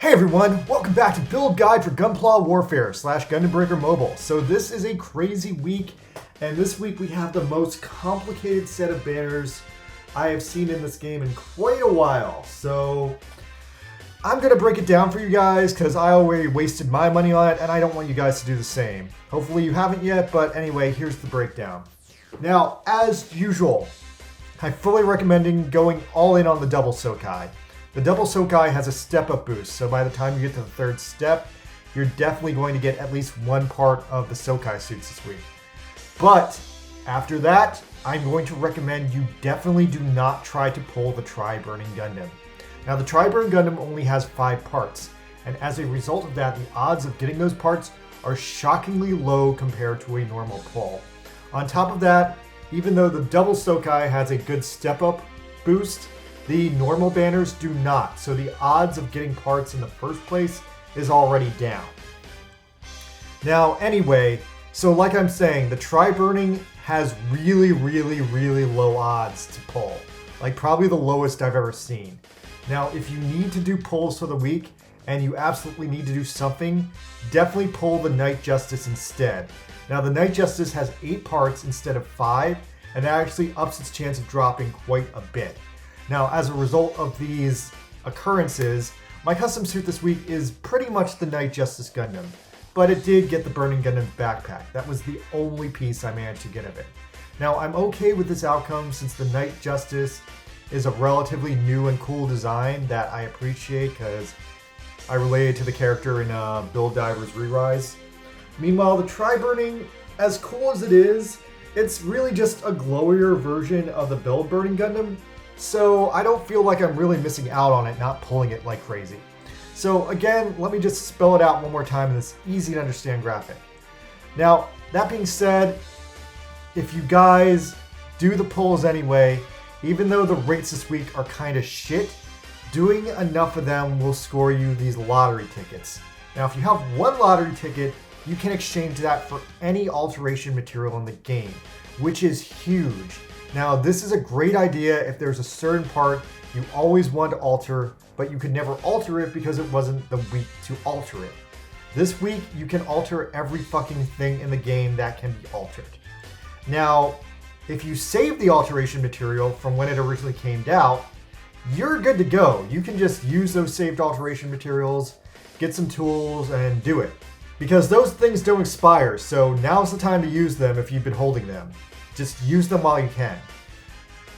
Hey everyone, welcome back to Build Guide for Gunpla Warfare / Gundam Breaker Mobile. So this is a crazy week, and this week we have the most complicated set of banners I have seen in this game in quite a while. So I'm going to break it down for you guys because I already wasted my money on it and I don't want you guys to do the same. Hopefully you haven't yet, but anyway, here's the breakdown. Now, as usual, I'm fully recommending going all in on the double Sokai. The double Sokai has a step-up boost, so by the time you get to the third step, you're definitely going to get at least one part of the Sokai suits this week. But after that, I'm going to recommend you definitely do not try to pull the Tri-Burning Gundam. Now, the Tri-Burn Gundam only has 5 parts, and as a result of that, the odds of getting those parts are shockingly low compared to a normal pull. On top of that, even though the double Sokai has a good step-up boost, the normal banners do not, so the odds of getting parts in the first place is already down. Now, anyway, so like I'm saying, the Tri-Burning has really low odds to pull. Like probably the lowest I've ever seen. Now, if you need to do pulls for the week, and you absolutely need to do something, definitely pull the Night Justice instead. Now, the Night Justice has 8 parts instead of 5, and that actually ups its chance of dropping quite a bit. Now, as a result of these occurrences, my custom suit this week is pretty much the Night Justice Gundam, but it did get the Burning Gundam backpack. That was the only piece I managed to get of it. Now, I'm okay with this outcome since the Night Justice is a relatively new and cool design that I appreciate because I related to the character in Build Divers Re-Rise. Meanwhile, the Tri-Burning, as cool as it is, it's really just a glowier version of the Build Burning Gundam. So I don't feel like I'm really missing out on it, not pulling it like crazy. So again, let me just spell it out one more time in this easy to understand graphic. Now, that being said, if you guys do the pulls anyway, even though the rates this week are kind of shit, doing enough of them will score you these lottery tickets. Now, if you have one lottery ticket, you can exchange that for any alteration material in the game, which is huge. Now, this is a great idea if there's a certain part you always want to alter, but you could never alter it because it wasn't the week to alter it. This week, you can alter every fucking thing in the game that can be altered. Now, if you save the alteration material from when it originally came out, you're good to go. You can just use those saved alteration materials, get some tools, and do it. Because those things don't expire, so now's the time to use them if you've been holding them. Just use them while you can.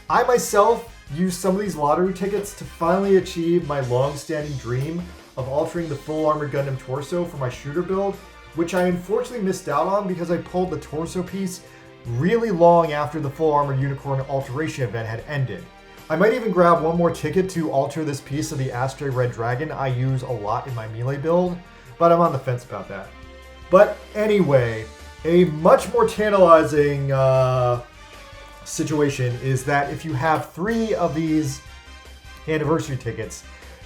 I myself used some of these lottery tickets to finally achieve my long-standing dream of altering the full armored Gundam torso for my shooter build, which I unfortunately missed out on because I pulled the torso piece really long after the full armored unicorn alteration event had ended. I might even grab one more ticket to alter this piece of the Astray Red Dragon I use a lot in my melee build, but I'm on the fence about that. But anyway, a much more tantalizing situation is that if you have 3 of these anniversary tickets,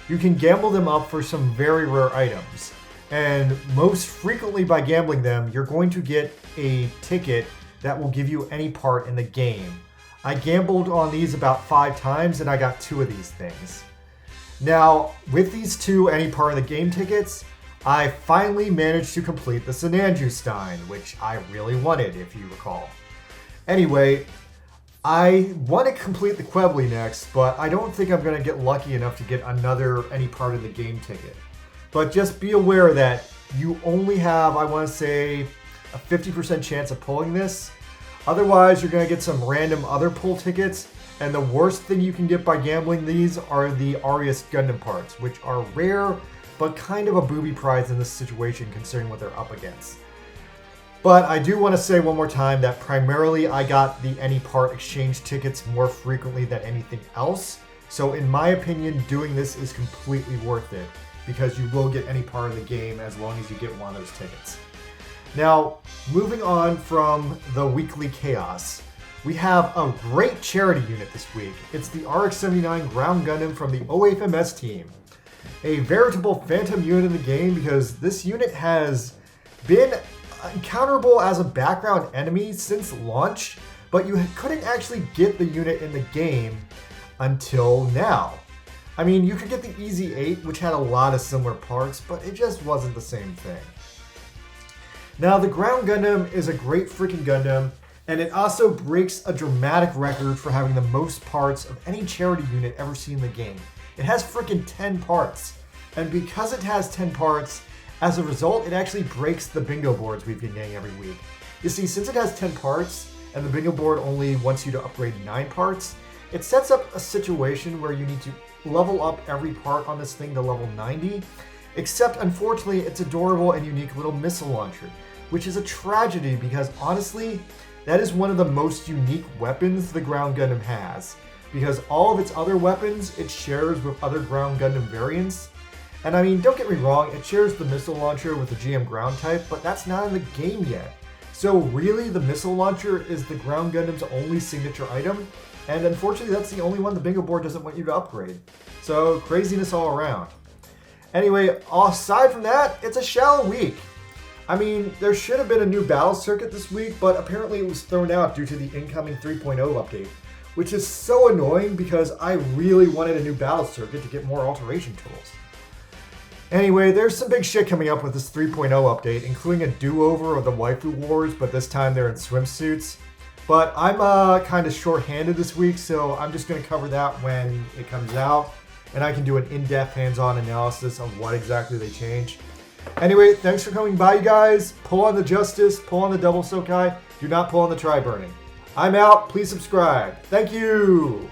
you can gamble them up for some very rare items. And most frequently by gambling them, you're going to get a ticket that will give you any part in the game. I gambled on these about 5 times and I got 2 of these things. Now, with these 2 any part of the game tickets, I finally managed to complete the Sinanju Stein, which I really wanted, if you recall. Anyway, I want to complete the Quebly next, but I don't think I'm going to get lucky enough to get another any part of the game ticket. But just be aware that you only have, I want to say, a 50% chance of pulling this. Otherwise, you're going to get some random other pull tickets, and the worst thing you can get by gambling these are the Arius Gundam parts, which are rare, but kind of a booby prize in this situation considering what they're up against. But I do want to say one more time that primarily I got the any part exchange tickets more frequently than anything else. So in my opinion, doing this is completely worth it because you will get any part of the game as long as you get one of those tickets. Now, moving on from the weekly chaos, we have a great charity unit this week. It's the RX-79 Ground Gundam from the OFMS team. A veritable phantom unit in the game because this unit has been encounterable as a background enemy since launch, but you couldn't actually get the unit in the game until now. I mean, you could get the Easy 8, which had a lot of similar parts, but it just wasn't the same thing. Now, the Ground Gundam is a great freaking Gundam, and it also breaks a dramatic record for having the most parts of any charity unit ever seen in the game. It has freaking 10 parts, and because it has 10 parts, as a result, it actually breaks the bingo boards we've been getting every week. You see, since it has 10 parts, and the bingo board only wants you to upgrade 9 parts, it sets up a situation where you need to level up every part on this thing to level 90, except unfortunately its adorable and unique little missile launcher, which is a tragedy because honestly, that is one of the most unique weapons the Ground Gundam has, because all of its other weapons it shares with other Ground Gundam variants. And I mean, don't get me wrong, it shares the missile launcher with the GM ground type, but that's not in the game yet. So really, the missile launcher is the Ground Gundam's only signature item, and unfortunately that's the only one the bingo board doesn't want you to upgrade. So craziness all around. Anyway, aside from that, it's a shallow week. I mean, there should have been a new battle circuit this week, but apparently it was thrown out due to the incoming 3.0 update, which is so annoying because I really wanted a new battle circuit to get more alteration tools. Anyway, there's some big shit coming up with this 3.0 update, including a do-over of the waifu wars, but this time they're in swimsuits. But I'm kind of short-handed this week, so I'm just going to cover that when it comes out, and I can do an in-depth hands-on analysis of what exactly they changed. Anyway, thanks for coming by, you guys. Pull on the Justice, pull on the Double Sokai, do not pull on the Tri-Burning. I'm out. Please subscribe. Thank you.